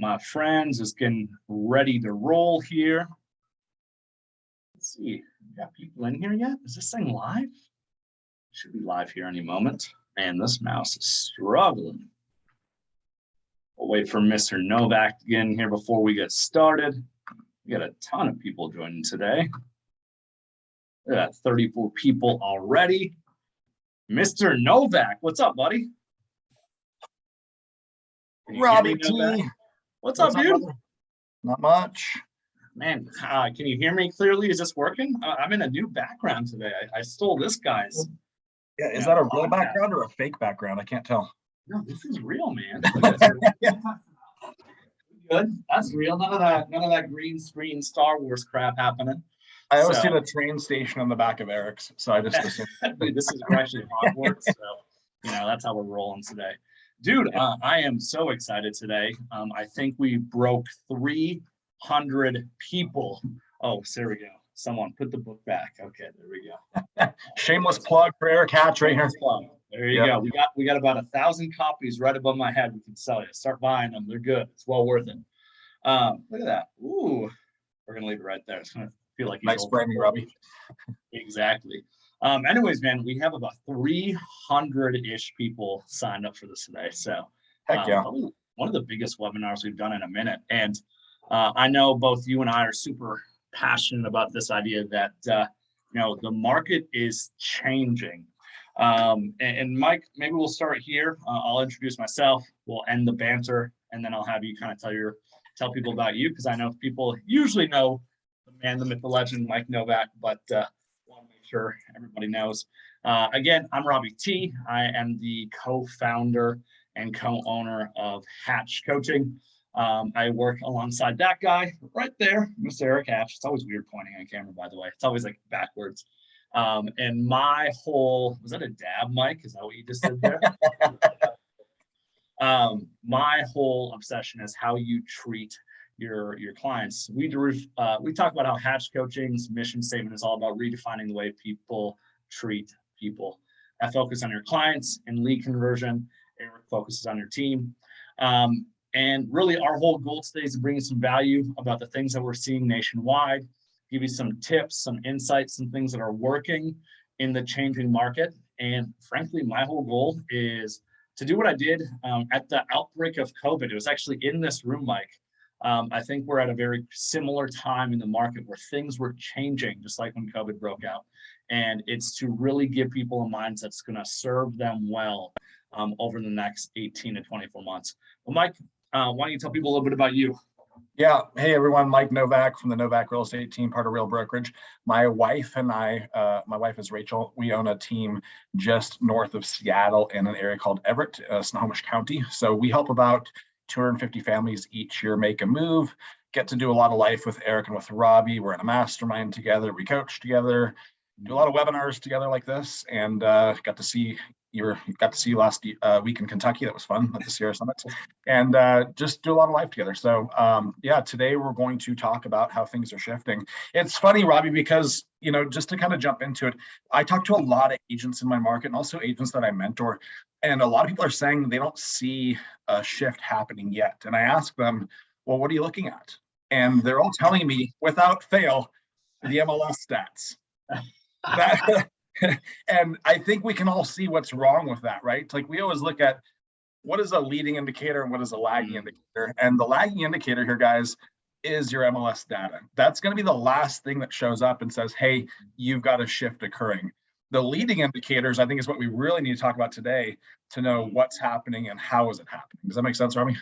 My friends, just getting ready to roll here. Let's see, we got people in here yet? Is this thing live? Should be live here any moment. Man, this mouse is struggling. We'll wait for Mr. Novak to get in here before we get started. We got a ton of people joining today. We got 34 people already. Mr. Novak, what's up, buddy? Robby T. What's up, dude? Not much. Man, can you hear me clearly? Is this working? I'm in a new background today. I stole this guy's. Yeah, is that a real background or a fake background? I can't tell. No, this is real, man. Good. That's real. None of that green screen Star Wars crap happening. I always see the train station on the back of Eric's, so I just assume. This is actually Hogwarts, so that's how we're rolling today. Dude, I am so excited today. I think we broke 300 people. Oh, there we go. Someone put the book back. Okay, there we go. Shameless plug for Eric Hatch right here. There you go. We got about 1,000 copies right above my head. We can sell you. Start buying them. They're good. It's well worth it. Look at that. Ooh, we're gonna leave it right there. It's gonna feel like nice framing, Robby. Exactly. Anyways, man, we have about 300-ish people signed up for this today. So heck yeah. One of the biggest webinars we've done in a minute. And I know both you and I are super passionate about this idea that the market is changing. And Mike, maybe we'll start here. I'll introduce myself. We'll end the banter, and then I'll have you kind of tell people about you, because I know people usually know the man, the myth, the legend, Mike Novak, but want to make sure everybody knows. Again, I'm Robby T. I am the co-founder and co-owner of Hatch Coaching. I work alongside that guy right there, Mr. Eric Hatch. It's always weird pointing on camera, by the way. It's always like backwards. And my whole, was that a dab, Mike? Is that what you just said there? My whole obsession is how you treat your clients. We talk about how Hatch Coaching's mission statement is all about redefining the way people treat people. I focus on your clients and lead conversion. Eric focuses on your team. And really, our whole goal today is to bring you some value about the things that we're seeing nationwide, give you some tips, some insights, some things that are working in the changing market. And frankly, my whole goal is to do what I did at the outbreak of COVID. It was actually in this room, Mike. I think we're at a very similar time in the market where things were changing, just like when COVID broke out. And it's to really give people a mindset that's going to serve them well over the next 18 to 24 months. Well, Mike, why don't you tell people a little bit about you? Yeah. Hey, everyone. Mike Novak from the Novak Real Estate team, part of Real Brokerage. My wife and I, my wife is Rachel. We own a team just north of Seattle in an area called Everett, Snohomish County. So we help about 250 families each year make a move, get to do a lot of life with Eric and with Robby. We're in a mastermind together. We coach together, do a lot of webinars together like this, and got to see last week in Kentucky. That was fun at the Sierra Summit, and just do a lot of life together. So today we're going to talk about how things are shifting. It's funny, Robby, because just to kind of jump into it, I talk to a lot of agents in my market and also agents that I mentor, and a lot of people are saying they don't see a shift happening yet. And I ask them, well, what are you looking at? And they're all telling me without fail the MLS stats. And I think we can all see what's wrong with that, right? Like, we always look at what is a leading indicator and what is a lagging indicator. And the lagging indicator here, guys, is your MLS data. That's going to be the last thing that shows up and says, hey, you've got a shift occurring. The leading indicators, I think, is what we really need to talk about today to know what's happening and how is it happening. Does that make sense, Robby?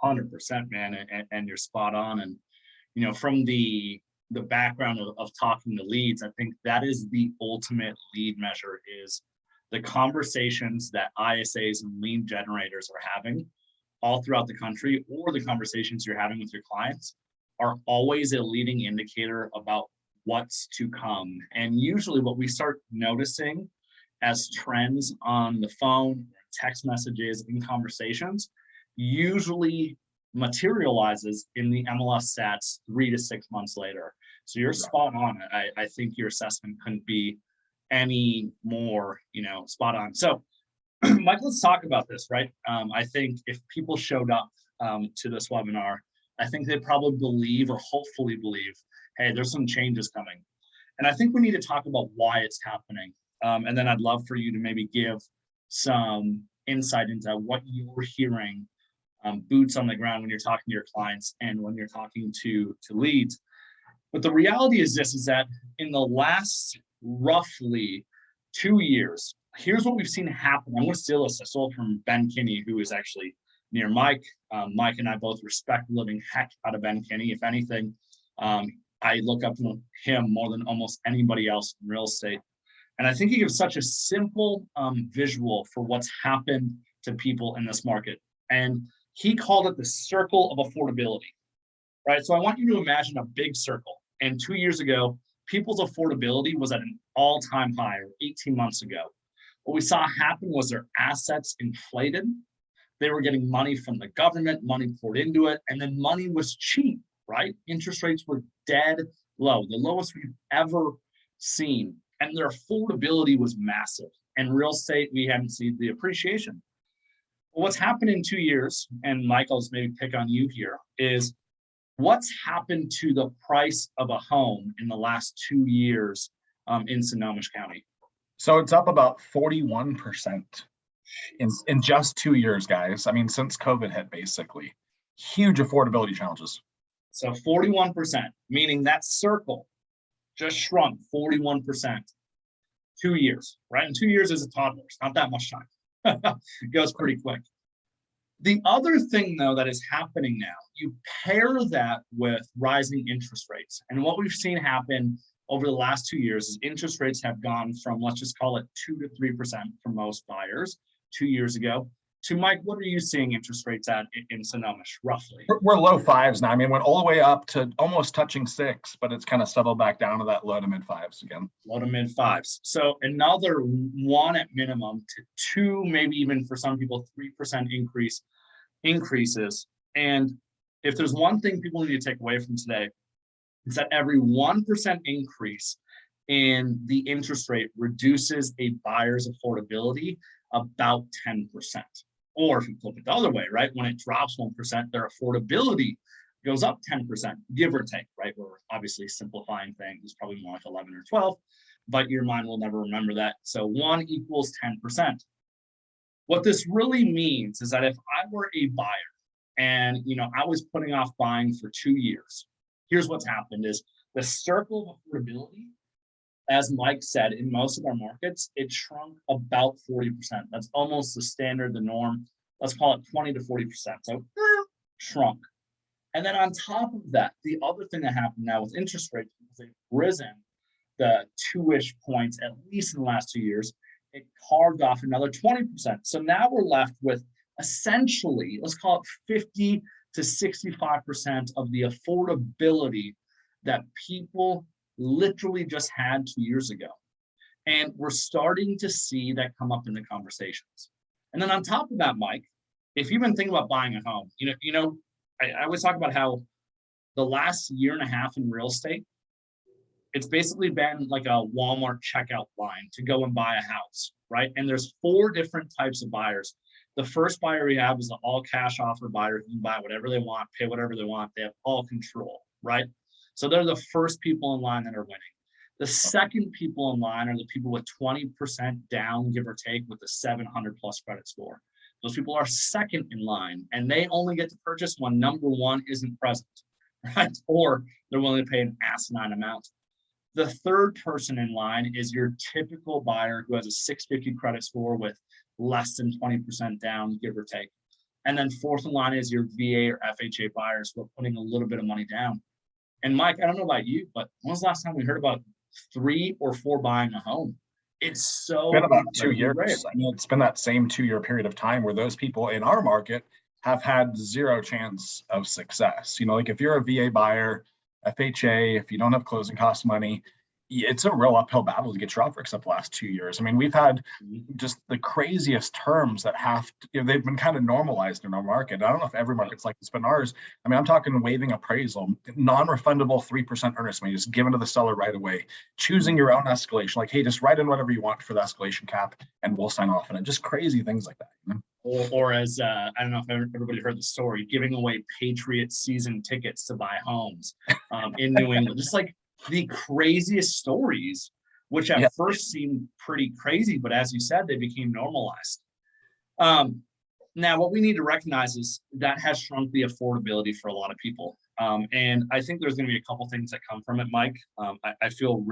100%, man, and you're spot on. And from the background of talking to leads, I think that is the ultimate lead measure, is the conversations that ISAs and lead generators are having all throughout the country, or the conversations you're having with your clients, are always a leading indicator about what's to come. And usually what we start noticing as trends on the phone, text messages, in conversations, usually materializes in the MLS stats 3 to 6 months later. So you're spot on. I think your assessment couldn't be any more, spot on. So Mike, let's talk about this, right? I think if people showed up to this webinar, I think they probably believe, or hopefully believe, hey, there's some changes coming. And I think we need to talk about why it's happening. And then I'd love for you to maybe give some insight into what you're hearing, boots on the ground when you're talking to your clients and when you're talking to leads. But the reality is this, is that in the last roughly 2 years, here's what we've seen happen. I'm going to steal this. I stole it from Ben Kinney, who is actually near Mike. Mike and I both respect the living heck out of Ben Kinney. If anything, I look up to him more than almost anybody else in real estate. And I think he gives such a simple visual for what's happened to people in this market. And he called it the circle of affordability, right? So I want you to imagine a big circle. And 2 years ago, people's affordability was at an all-time high, or 18 months ago. What we saw happen was their assets inflated. They were getting money from the government, money poured into it, and then money was cheap, right? Interest rates were dead low, the lowest we've ever seen. And their affordability was massive. And real estate, we hadn't seen the appreciation. Well, what's happened in 2 years, and Michael's maybe pick on you here, is what's happened to the price of a home in the last 2 years in Sonoma County? So it's up about 41% in just 2 years, guys. I mean, since COVID hit, basically. Huge affordability challenges. So 41%, meaning that circle just shrunk 41%. 2 years, right? And 2 years is a toddler. It's not that much time. It goes pretty quick. The other thing, though, that is happening now, you pair that with rising interest rates. And what we've seen happen over the last 2 years is interest rates have gone from, let's just call it 2 to 3% for most buyers 2 years ago. To Mike, what are you seeing interest rates at in Sonoma, roughly? We're low fives now. I mean, went all the way up to almost touching 6, but it's kind of settled back down to that low to mid fives again. Low to mid fives. So another 1 at minimum to 2, maybe even for some people, 3% increases. And if there's one thing people need to take away from today, it's that every 1% increase in the interest rate reduces a buyer's affordability about 10%. Or if you flip it the other way, right? When it drops 1%, their affordability goes up 10%, give or take, right? We're obviously simplifying things. It's probably more like 11 or 12, but your mind will never remember that. So 1 equals 10%. What this really means is that if I were a buyer and, I was putting off buying for 2 years, here's what's happened is the circle of affordability, as Mike said, in most of our markets, it shrunk about 40%. That's almost the standard, the norm. Let's call it 20 to 40%. So shrunk. And then on top of that, the other thing that happened now with interest rates, because they've risen the 2-ish points, at least in the last 2 years, it carved off another 20%. So now we're left with essentially, let's call it 50 to 65% of the affordability that people literally just had 2 years ago. And we're starting to see that come up in the conversations. And then on top of that, Mike, if you've been thinking about buying a home, I always talk about how the last year and a half in real estate, it's basically been like a Walmart checkout line to go and buy a house, right? And there's 4 different types of buyers. The first buyer we have is the all cash offer buyer who can buy whatever they want, pay whatever they want. They have all control, right? So they're the first people in line that are winning. The second people in line are the people with 20% down, give or take, with a 700 plus credit score. Those people are second in line, and they only get to purchase when number 1 isn't present, right? Or they're willing to pay an asinine amount. The third person in line is your typical buyer who has a 650 credit score with less than 20% down, give or take. And then fourth in line is your VA or FHA buyers who are putting a little bit of money down. And Mike, I don't know about you, but when was the last time we heard about 3 or 4 buying a home? It's been about 2 years. Rare. I mean, it's been that same 2-year period of time where those people in our market have had 0 chance of success. Like if you're a VA buyer, FHA, if you don't have closing cost money, it's a real uphill battle to get your offer accepted the last 2 years. I mean, we've had just the craziest terms that they've been kind of normalized in our market. I don't know if every market's like this, but in ours, I mean, I'm talking waiving appraisal, non-refundable 3% earnest money just given to the seller right away, choosing your own escalation, like, hey, just write in whatever you want for the escalation cap and we'll sign off on it. Just crazy things like that. You know? Or as I don't know if everybody heard the story, giving away Patriot season tickets to buy homes in New England. Just like the craziest stories, which at first seemed pretty crazy, but as you said, they became normalized. Now, what we need to recognize is that has shrunk the affordability for a lot of people. And I think there's going to be a couple things that come from it, Mike. I feel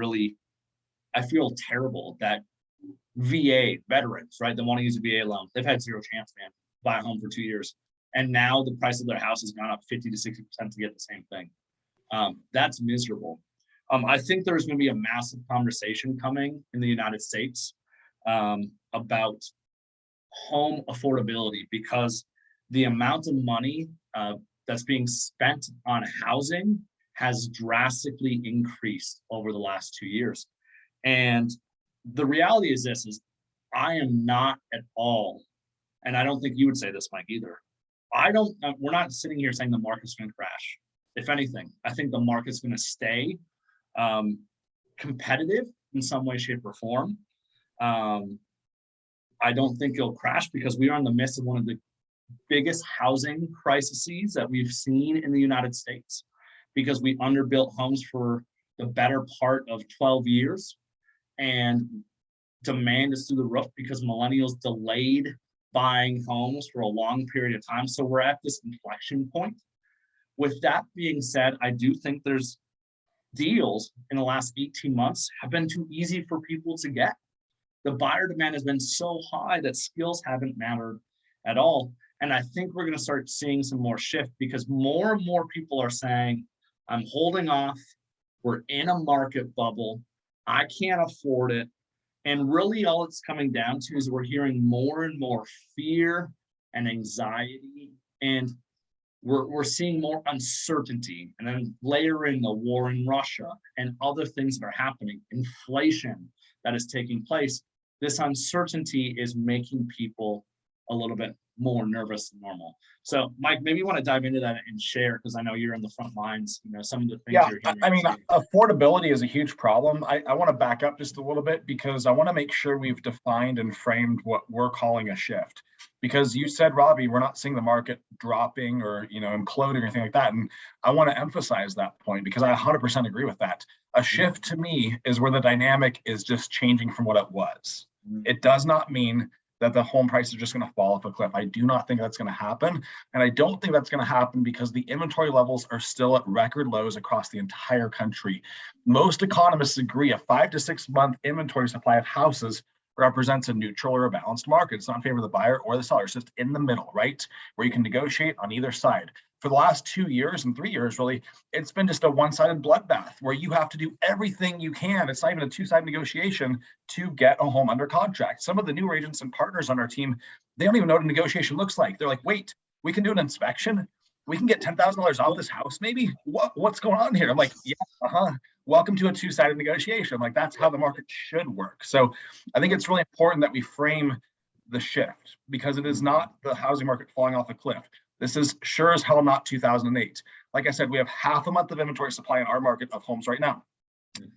terrible that VA veterans, right, that want to use a VA loan, they've had zero chance, man, buy a home for 2 years. And now the price of their house has gone up 50 to 60% to get the same thing. That's miserable. I think there's going to be a massive conversation coming in the United States about home affordability, because the amount of money that's being spent on housing has drastically increased over the last 2 years. And the reality is this, is I am not at all, and I don't think you would say this, Mike, either. We're not sitting here saying the market's going to crash. If anything, I think the market's going to stay competitive in some way, shape, or form. I don't think it'll crash because we are in the midst of one of the biggest housing crises that we've seen in the United States, because we underbuilt homes for the better part of 12 years. And demand is through the roof because millennials delayed buying homes for a long period of time. So we're at this inflection point. With that being said, I do think there's deals in the last 18 months have been too easy for people to get. The buyer demand has been so high that skills haven't mattered at all. And I think we're going to start seeing some more shift because more and more people are saying, I'm holding off. We're in a market bubble. I can't afford it. And really all it's coming down to is we're hearing more and more fear and anxiety, and we're seeing more uncertainty, and then layer in the war in Russia and other things that are happening, inflation that is taking place. This uncertainty is making people a little bit more nervous than normal. So, Mike, maybe you want to dive into that and share, because I know you're in the front lines, some of the things you're hearing. I mean, affordability is a huge problem. I want to back up just a little bit because I want to make sure we've defined and framed what we're calling a shift. Because you said, Robbie, we're not seeing the market dropping or, imploding or anything like that. And I want to emphasize that point because I 100% agree with that. A shift to me is where the dynamic is just changing from what it was. It does not mean that the home price is just going to fall off a cliff. I do not think that's going to happen. And I don't think that's going to happen because the inventory levels are still at record lows across the entire country. Most economists agree a 5 to 6 month inventory supply of houses represents a neutral or a balanced market. It's not in favor of the buyer or the seller. It's just in the middle, right? Where you can negotiate on either side. For the last 2 years and 3 years, really, it's been just a one-sided bloodbath where you have to do everything you can. It's not even a two-sided negotiation to get a home under contract. Some of the new agents and partners on our team, they don't even know what a negotiation looks like. They're like, wait, we can do an inspection? We can get $10,000 off this house, maybe? What's going on here? I'm like, yeah, welcome to a two-sided negotiation. I'm like, that's how the market should work. So I think it's really important that we frame the shift because it is not the housing market falling off a cliff. This is sure as hell not 2008. Like I said, we have half a month of inventory supply in our market of homes right now.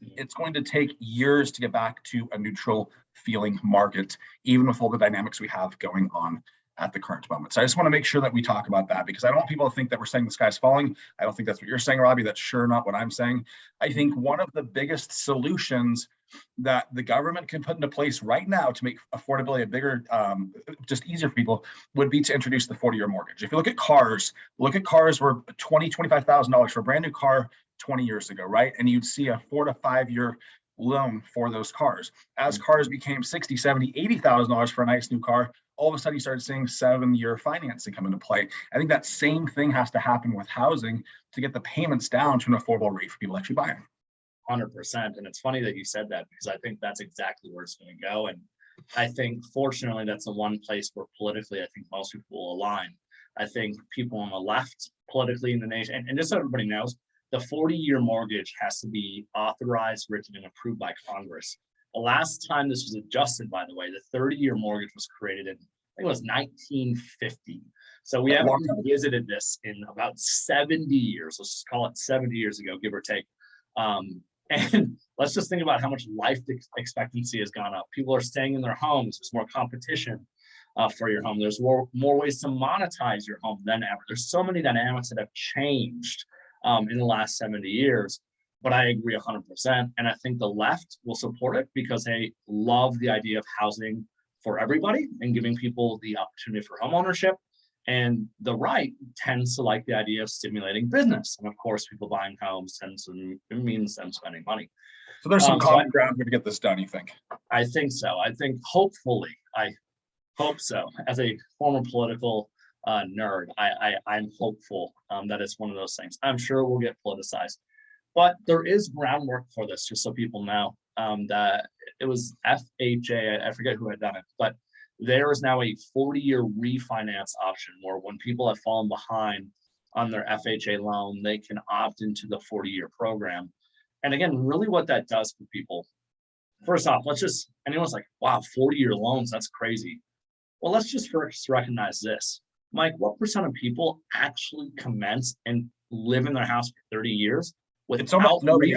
It's going to take years to get back to a neutral feeling market, even with all the dynamics we have going on at the current moment. So I just want to make sure that we talk about that because I don't want people to think that we're saying the sky's falling. I don't think that's what you're saying, Robbie. That's sure not what I'm saying. I think one of the biggest solutions that the government can put into place right now to make affordability a bigger, just easier for people would be to introduce the 40-year mortgage. If you look at cars were $20,000, $25,000 for a brand new car 20 years ago, right? And you'd see a 4 to 5 year loan for those cars. As cars became $60,000, $70,000, $80,000 for a nice new car, all of a sudden you started seeing 7-year financing come into play. I think that same thing has to happen with housing to get the payments down to an affordable rate for people actually buying. 100%. And it's funny that you said that because I think that's exactly where it's going to go. And I think, fortunately, that's the one place where politically, I think most people will align. I think people on the left politically in the nation, and just so everybody knows, the 40-year mortgage has to be authorized, written, and approved by Congress. The last time this was adjusted, by the way, the 30-year mortgage was created in, I think it was 1950. So we haven't revisited this in about 70 years. Let's just call it 70 years ago, give or take. And let's just think about how much life expectancy has gone up. People are staying in their homes. There's more competition for your home. There's more ways to monetize your home than ever. There's so many dynamics that have changed in the last 70 years. But I agree 100%. And I think the left will support it because they love the idea of housing for everybody and giving people the opportunity for home ownership. And the right tends to like the idea of stimulating business. And of course, people buying homes means them spending money. So there's some common ground to get this done, you think? I think so. I think hopefully, I hope so. As a former political nerd, I'm hopeful that it's one of those things. I'm sure it will get politicized. But there is groundwork for this, just so people know that it was FHA, I forget who had done it, but there is now a 40-year refinance option where when people have fallen behind on their FHA loan, they can opt into the 40-year program. And again, really what that does for people, first off, anyone's like, wow, 40-year loans, that's crazy. Well, let's just first recognize this. Mike, what percent of people actually commence and live in their house for 30 years? It's almost nobody.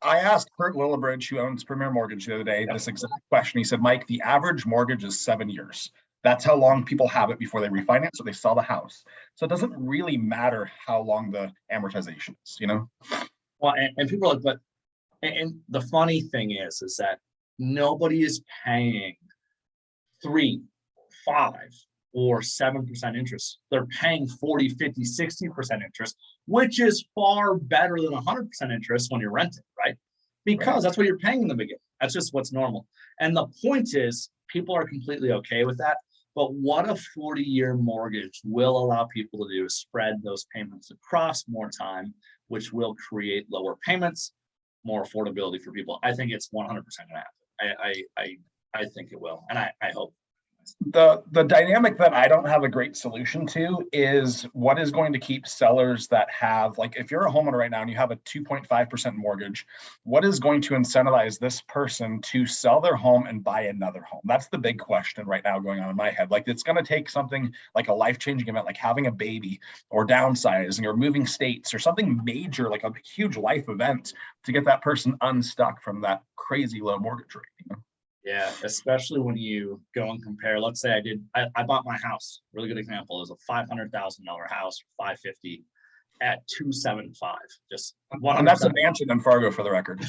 I asked Kurt Lillibridge, who owns Premier Mortgage, the other day, this exact question. He said, Mike, the average mortgage is 7 years. That's how long people have it before they refinance or they sell the house. So it doesn't really matter how long the amortization is, you know? Well, and people are like, and the funny thing is that nobody is paying 3, 5, or 7% interest. They're paying 40, 50, 60% interest, which is far better than 100% interest when you're renting, right? Because that's what you're paying in the beginning. That's just what's normal. And the point is, people are completely okay with that. But what a 40-year mortgage will allow people to do is spread those payments across more time, which will create lower payments, more affordability for people. I think it's 100% going to happen. I think it will, and I hope. The dynamic that I don't have a great solution to is what is going to keep sellers that have, like, if you're a homeowner right now and you have a 2.5% mortgage, what is going to incentivize this person to sell their home and buy another home? That's the big question right now going on in my head. Like, it's going to take something like a life-changing event, like having a baby or downsizing or moving states or something major, like a huge life event, to get that person unstuck from that crazy low mortgage rate, you know? Yeah, especially when you go and compare. Let's say I bought my house. Really good example. It was a $500,000 house, $550 at $275. Just 100%. And that's a mansion in Fargo, for the record.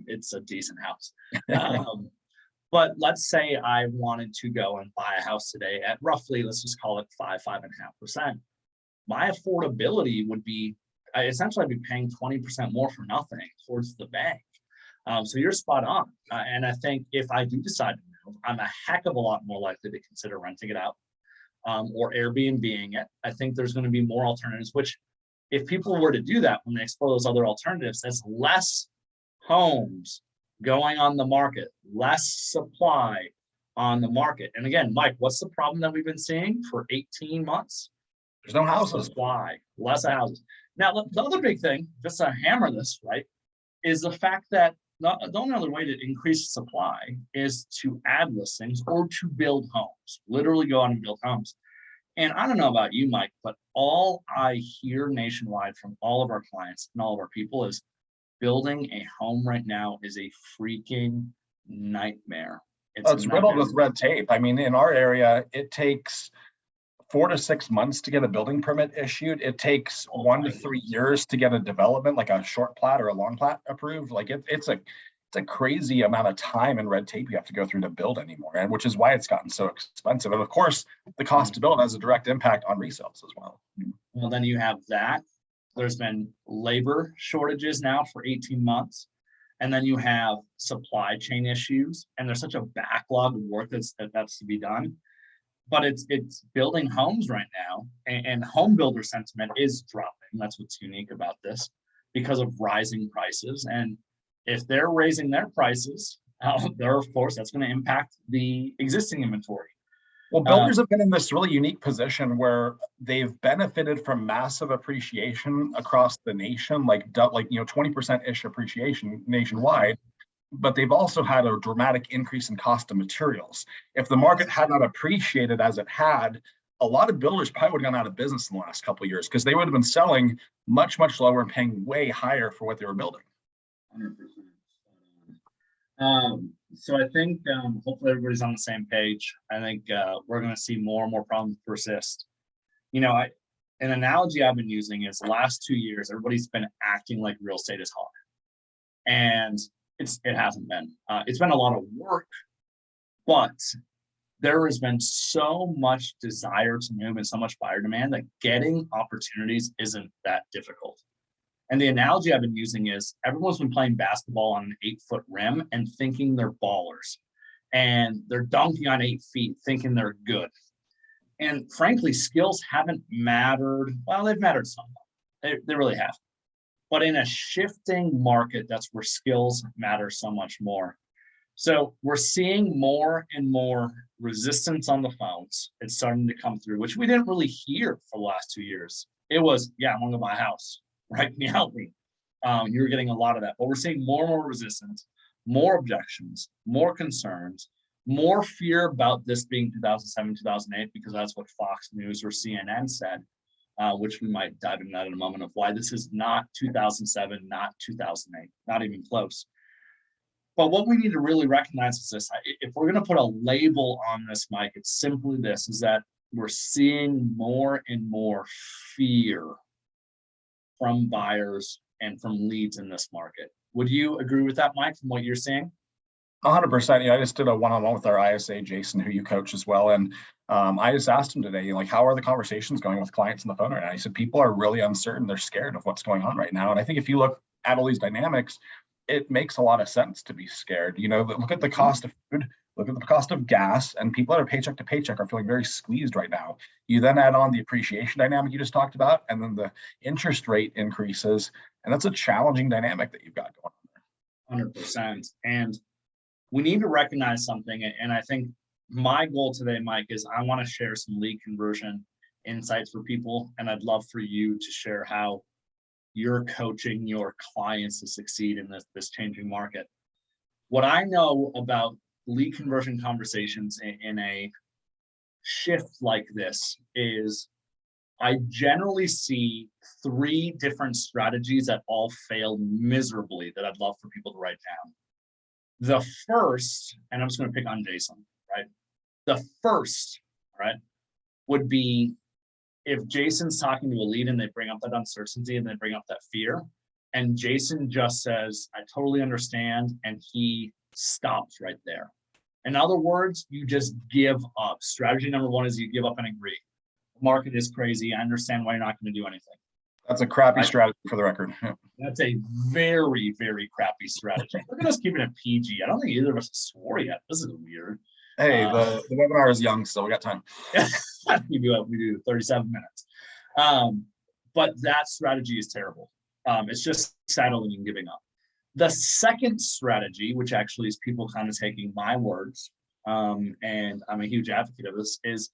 It's a decent house. But let's say I wanted to go and buy a house today at roughly, let's just call it 5.5%. My affordability would be, essentially I'd be paying 20% more for nothing towards the bank. So you're spot on. And I think if I do decide to move, I'm a heck of a lot more likely to consider renting it out or Airbnb-ing it. I think there's going to be more alternatives, which if people were to do that, when they explore those other alternatives, there's less homes going on the market, less supply on the market. And again, Mike, what's the problem that we've been seeing for 18 months? There's no houses. Supply, less houses. Now, the other big thing, just to hammer this, right, is the fact that the only other way to increase supply is to add listings or to build homes, literally go out and build homes. And I don't know about you, Mike, but all I hear nationwide from all of our clients and all of our people is building a home right now is a freaking nightmare. It's riddled with red tape. I mean, in our area, it takes 4 to 6 months to get a building permit issued. It takes 1 to 3 years to get a development, like a short plat or a long plat, approved. Like it's a crazy amount of time and red tape you have to go through to build anymore, and which is why it's gotten so expensive. And of course, the cost to build has a direct impact on resales as well. Well, then you have that. There's been labor shortages now for 18 months. And then you have supply chain issues, and there's such a backlog of work that's to be done. But it's building homes right now, and home builder sentiment is dropping. That's what's unique about this, because of rising prices. And if they're raising their prices, of course, that's going to impact the existing inventory. Well, builders have been in this really unique position where they've benefited from massive appreciation across the nation, like 20%-ish appreciation nationwide. But they've also had a dramatic increase in cost of materials. If the market had not appreciated as it had, a lot of builders probably would have gone out of business in the last couple of years because they would have been selling much, much lower and paying way higher for what they were building. 100%. So I think hopefully everybody's on the same page. I think we're going to see more and more problems persist. An analogy I've been using is the last 2 years, everybody's been acting like real estate is hard. And it hasn't been. It's been a lot of work, but there has been so much desire to move and so much buyer demand that getting opportunities isn't that difficult. And the analogy I've been using is everyone's been playing basketball on an 8-foot rim and thinking they're ballers. And they're dunking on 8 feet thinking they're good. And frankly, skills haven't mattered. Well, they've mattered some. They really have. But in a shifting market, that's where skills matter so much more. So we're seeing more and more resistance on the phones. It's starting to come through, which we didn't really hear for the last 2 years. It was, yeah, I want to buy a house. Right? Me, help me. You're getting a lot of that. But we're seeing more and more resistance, more objections, more concerns, more fear about this being 2007, 2008, because that's what Fox News or CNN said, which we might dive into that in a moment of why this is not 2007, not 2008, not even close. But what we need to really recognize is this. If we're going to put a label on this, Mike, it's simply this, is that we're seeing more and more fear from buyers and from leads in this market. Would you agree with that, Mike, from what you're seeing? 100%. I just did a one-on-one with our ISA, Jason, who you coach as well. And I just asked him today, how are the conversations going with clients on the phone right now? He said, people are really uncertain. They're scared of what's going on right now. And I think if you look at all these dynamics, it makes a lot of sense to be scared. Look at the cost of food, look at the cost of gas, and people that are paycheck to paycheck are feeling very squeezed right now. You then add on the appreciation dynamic you just talked about, and then the interest rate increases, and that's a challenging dynamic that you've got going on there. 100%. And we need to recognize something, and I think my goal today, Mike, is I want to share some lead conversion insights for people, and I'd love for you to share how you're coaching your clients to succeed in this changing market. What I know about lead conversion conversations in a shift like this is I generally see 3 different strategies that all fail miserably that I'd love for people to write down. The first, and I'm just going to pick on Jason, right? The first, right, would be if Jason's talking to a lead and they bring up that uncertainty and they bring up that fear, and Jason just says, I totally understand, and he stops right there. In other words, you just give up. Strategy number 1 is you give up and agree. The market is crazy. I understand why you're not going to do anything. That's a crappy strategy for the record. That's a very, very crappy strategy. Look at us keeping it PG. I don't think either of us swore yet. This is weird. Hey, the webinar is young, so we got time. we do 37 minutes. But that strategy is terrible. It's just settling and giving up. The second strategy, which actually is people kind of taking my words, and I'm a huge advocate of this, is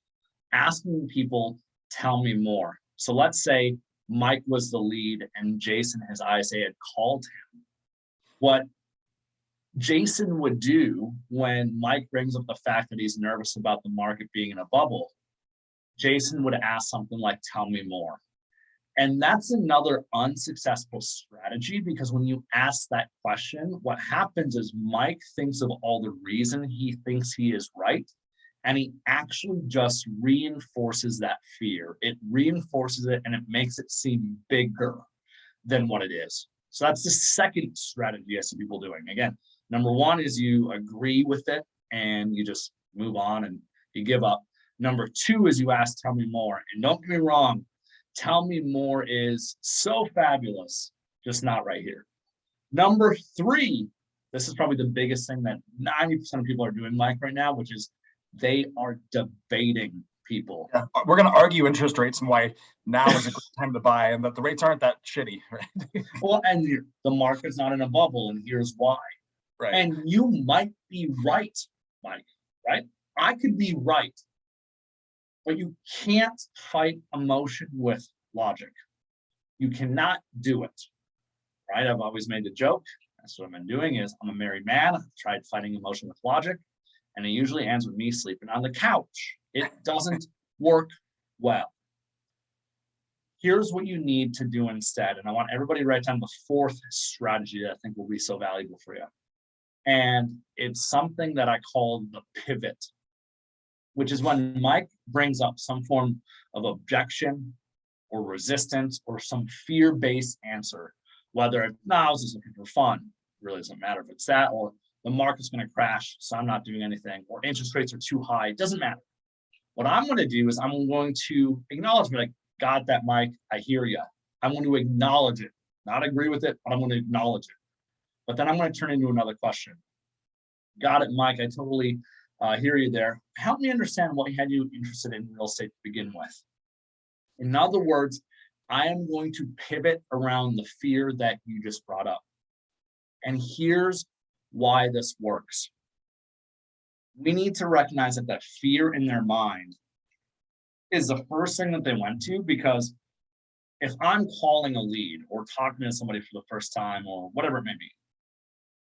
asking people, tell me more. So let's say Mike was the lead and Jason, his ISA, had called him. What Jason would do when Mike brings up the fact that he's nervous about the market being in a bubble, Jason would ask something like, tell me more. And that's another unsuccessful strategy, because when you ask that question, what happens is Mike thinks of all the reason he thinks he is right, and he actually just reinforces that fear. It reinforces it, and it makes it seem bigger than what it is. So that's the second strategy I see people doing. Again, number 1 is you agree with it and you just move on and you give up. Number 2 is you ask, tell me more. And don't get me wrong, tell me more is so fabulous, just not right here. Number 3, this is probably the biggest thing that 90% of people are doing, Mike, right now, which is they are debating people. Yeah, we're going to argue interest rates and why now is a good time to buy, and that the rates aren't that shitty, right? Well, and the market's not in a bubble, and here's why. Right. And you might be right, Mike, right? I could be right. but you can't fight emotion with logic. You cannot do it, right? I've always made the joke. That's what I've been doing is I'm a married man. I've tried fighting emotion with logic, and it usually ends with me sleeping on the couch. It doesn't work well. Here's what you need to do instead. And I want everybody to write down the fourth strategy that I think will be so valuable for you. And it's something that I call the pivot, which is when Mike brings up some form of objection or resistance or some fear-based answer, whether it's, no, I was just looking for fun. It really doesn't matter if it's that, or the market's going to crash, so I'm not doing anything, or interest rates are too high. It doesn't matter. What I'm going to do is I'm going to acknowledge, like, got that, Mike, I hear you. I'm going to acknowledge it, not agree with it, but I'm going to acknowledge it. But then I'm going to turn into another question. Got it, Mike, I totally hear you there. Help me understand what had you interested in real estate to begin with. In other words, I am going to pivot around the fear that you just brought up. And here's why this works. We need to recognize that that fear in their mind is the first thing that they went to, because if I'm calling a lead or talking to somebody for the first time or whatever it may be,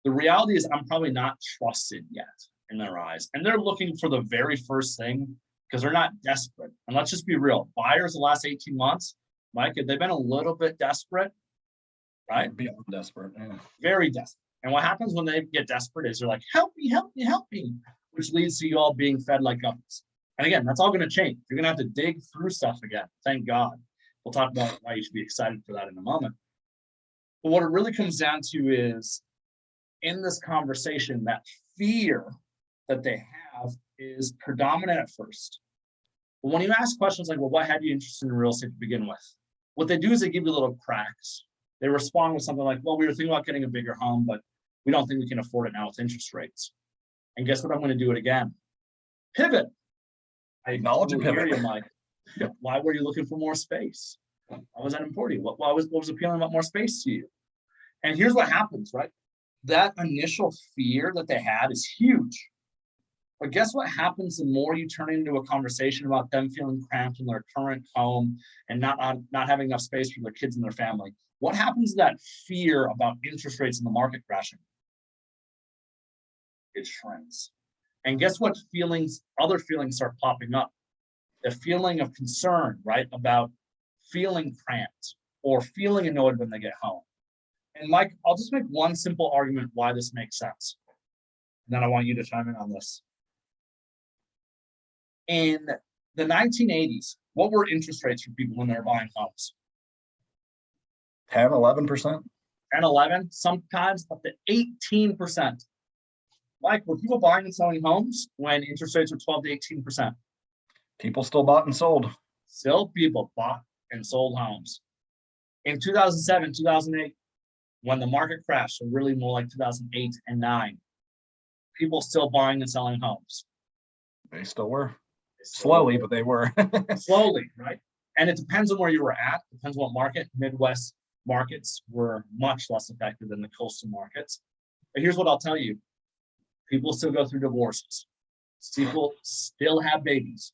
the reality is I'm probably not trusted yet in their eyes. And they're looking for the very first thing because they're not desperate. And let's just be real. Buyers the last 18 months, Mike, have they been a little bit desperate? Right? Beyond desperate. Yeah. Very desperate. And what happens when they get desperate is they're like, help me, help me, help me, which leads to you all being fed like guppies. And again, that's all going to change. You're going to have to dig through stuff again. Thank God. We'll talk about why you should be excited for that in a moment. But what it really comes down to is, in this conversation, that fear that they have is predominant at first. But when you ask questions like, well, what had you interested in real estate to begin with? What they do is they give you little cracks. They respond with something like, well, we were thinking about getting a bigger home, but we don't think we can afford it now with interest rates. And guess what? I'm going to do it again. Pivot. I Acknowledge and pivot. You, Mike. Why were you looking for more space? Why was that important to you? What was appealing about more space to you? And here's what happens, right? That initial fear that they had is huge. But guess what happens the more you turn into a conversation about them feeling cramped in their current home and not having enough space for their kids and their family? What happens to that fear about interest rates in the market crashing? It shrinks. And guess what other feelings start popping up? The feeling of concern, right? About feeling cramped or feeling annoyed when they get home. And Mike, I'll just make one simple argument why this makes sense. And then I want you to chime in on this. In the 1980s, what were interest rates for people when they were buying homes? 10, 11%. 10, 11, sometimes up to 18%. Mike, were people buying and selling homes when interest rates were 12 to 18%? People still bought and sold. Still people bought and sold homes. In 2007, 2008, when the market crashed, so really more like 2008 and 9, people still buying and selling homes. They still were. Slowly, but they were. Slowly, right? And it depends on where you were at. Depends on what market. Midwest markets were much less effective than the coastal markets. But here's what I'll tell you. People still go through divorces. People still have babies.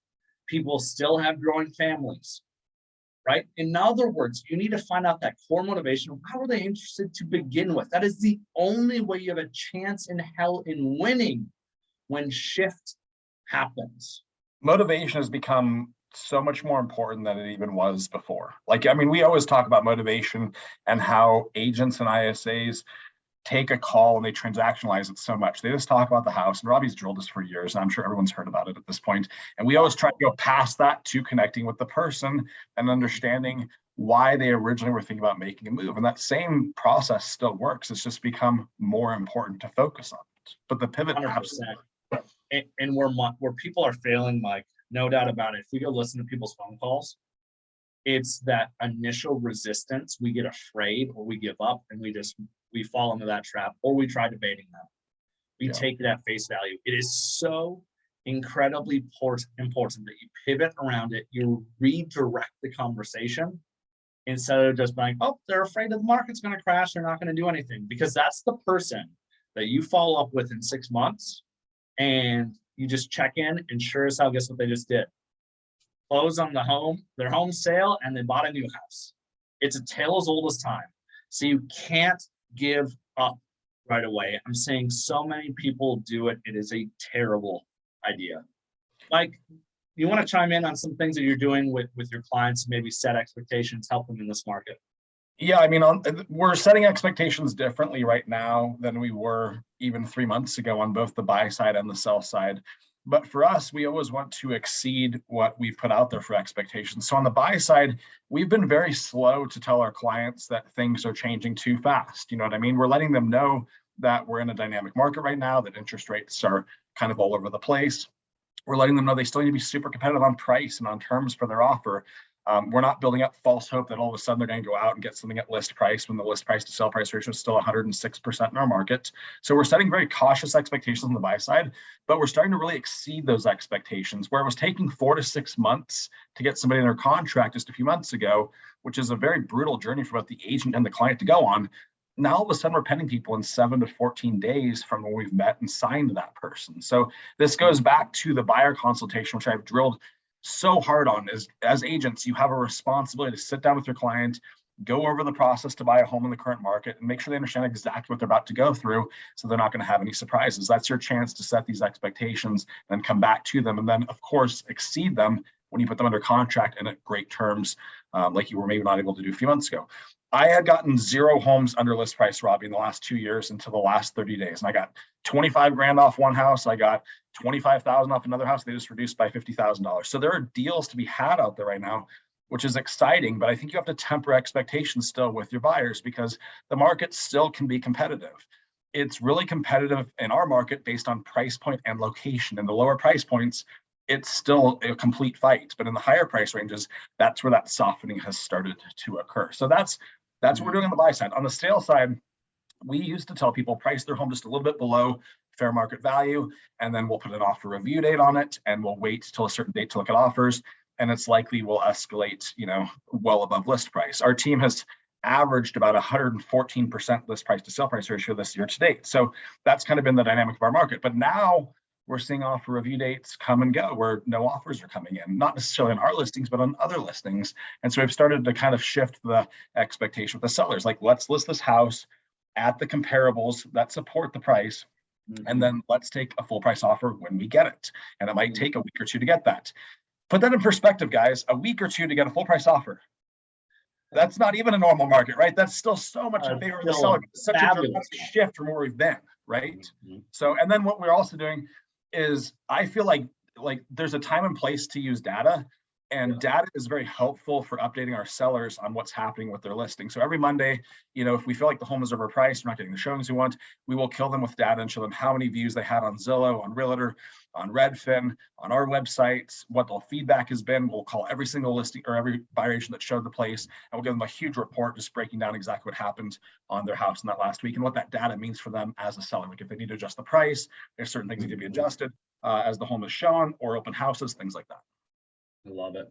People still have growing families, right? In other words, you need to find out that core motivation. How are they interested to begin with? That is the only way you have a chance in hell in winning when shift happens. Motivation has become so much more important than it even was before. Like, I mean, we always talk about motivation and how agents and ISAs take a call and they transactionalize it so much. They just talk about the house, and Robbie's drilled this for years, and I'm sure everyone's heard about it at this point. And we always try to go past that to connecting with the person and understanding why they originally were thinking about making a move. And that same process still works. It's just become more important to focus on it. But the pivot, 100%. And where people are failing, Mike, no doubt about it. If we go listen to people's phone calls, it's that initial resistance. We get afraid or we give up and we fall into that trap, or we try debating them. We take it at face value. It is so incredibly important that you pivot around it. You redirect the conversation instead of just being, oh, they're afraid that the market's going to crash. They're not going to do anything, because that's the person that you follow up with in 6 months. And you just check in, and sure as hell, guess what they just did? close on their home sale, and they bought a new house. It's a tale as old as time. So you can't give up right away. I'm seeing so many people do it. It is a terrible idea. Mike, you want to chime in on some things that you're doing with your clients, maybe set expectations, help them in this market? Yeah, I mean, we're setting expectations differently right now than we were even 3 months ago on both the buy side and the sell side. But for us, we always want to exceed what we've put out there for expectations. So on the buy side, we've been very slow to tell our clients that things are changing too fast. You know what I mean? We're letting them know that we're in a dynamic market right now, that interest rates are kind of all over the place. We're letting them know they still need to be super competitive on price and on terms for their offer. We're not building up false hope that all of a sudden they're going to go out and get something at list price when the list price to sell price ratio is still 106% in our market. So we're setting very cautious expectations on the buy side, but we're starting to really exceed those expectations. Where it was taking 4 to 6 months to get somebody in their contract just a few months ago, which is a very brutal journey for both the agent and the client to go on. Now all of a sudden we're penning people in 7 to 14 days from when we've met and signed that person. So this goes back to the buyer consultation, which I've drilled so hard on. Is as agents, you have a responsibility to sit down with your client, go over the process to buy a home in the current market, and make sure they understand exactly what they're about to go through, so they're not going to have any surprises. That's your chance to set these expectations and come back to them, and then of course exceed them when you put them under contract and at great terms, like you were maybe not able to do a few months ago. I had gotten 0 homes under list price, Robbie, in the last 2 years until the last 30 days. And I got 25 grand off one house. I got 25,000 off another house. They just reduced by $50,000. So there are deals to be had out there right now, which is exciting. But I think you have to temper expectations still with your buyers, because the market still can be competitive. It's really competitive in our market based on price point and location. And the lower price points, it's still a complete fight. But in the higher price ranges, that's where that softening has started to occur. So that's what we're doing on the buy side. On the sale side, we used to tell people price their home just a little bit below fair market value, and then we'll put an offer review date on it, and we'll wait till a certain date to look at offers, and it's likely we'll escalate, well above list price. Our team has averaged about 114% list price to sale price ratio this year to date. So that's kind of been the dynamic of our market. But now we're seeing offer review dates come and go where no offers are coming in, not necessarily on our listings, but on other listings. And so we've started to kind of shift the expectation with the sellers. Like, let's list this house at the comparables that support the price. And then let's take a full price offer when we get it. And it might take a week or two to get that. Put that in perspective, guys. A week or two to get a full price offer. That's not even a normal market, right? That's still so much in favor of the seller. Such a dramatic shift from where we've been, right? So, and then what we're also doing is, I feel like there's a time and place to use data, and data is very helpful for updating our sellers on what's happening with their listing. So every Monday, if we feel like the home is overpriced, we're not getting the showings we want, we will kill them with data and show them how many views they had on Zillow, on Realtor, on Redfin, on our websites, what the feedback has been. We'll call every single listing or every buyer agent that showed the place, and we'll give them a huge report just breaking down exactly what happened on their house in that last week and what that data means for them as a seller. Like if they need to adjust the price, there's certain things that need to be adjusted as the home is shown, or open houses, things like that. I love it.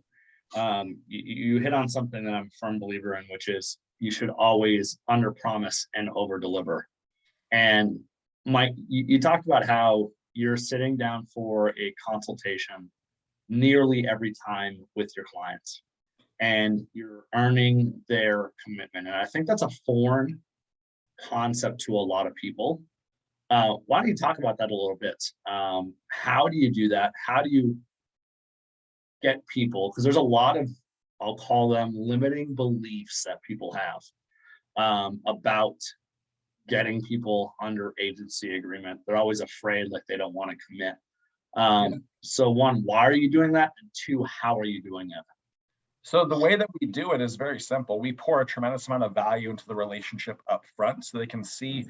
You hit on something that I'm a firm believer in, which is you should always under promise and over deliver. And Mike, you talked about how you're sitting down for a consultation nearly every time with your clients, and you're earning their commitment. And I think that's a foreign concept to a lot of people. Why don't you talk about that a little bit? How do you do that? How do you get people, because there's a lot of, I'll call them limiting beliefs that people have about getting people under agency agreement. They're always afraid, like they don't want to commit. So one, why are you doing that? And two, how are you doing it? So the way that we do it is very simple. We pour a tremendous amount of value into the relationship up front so they can see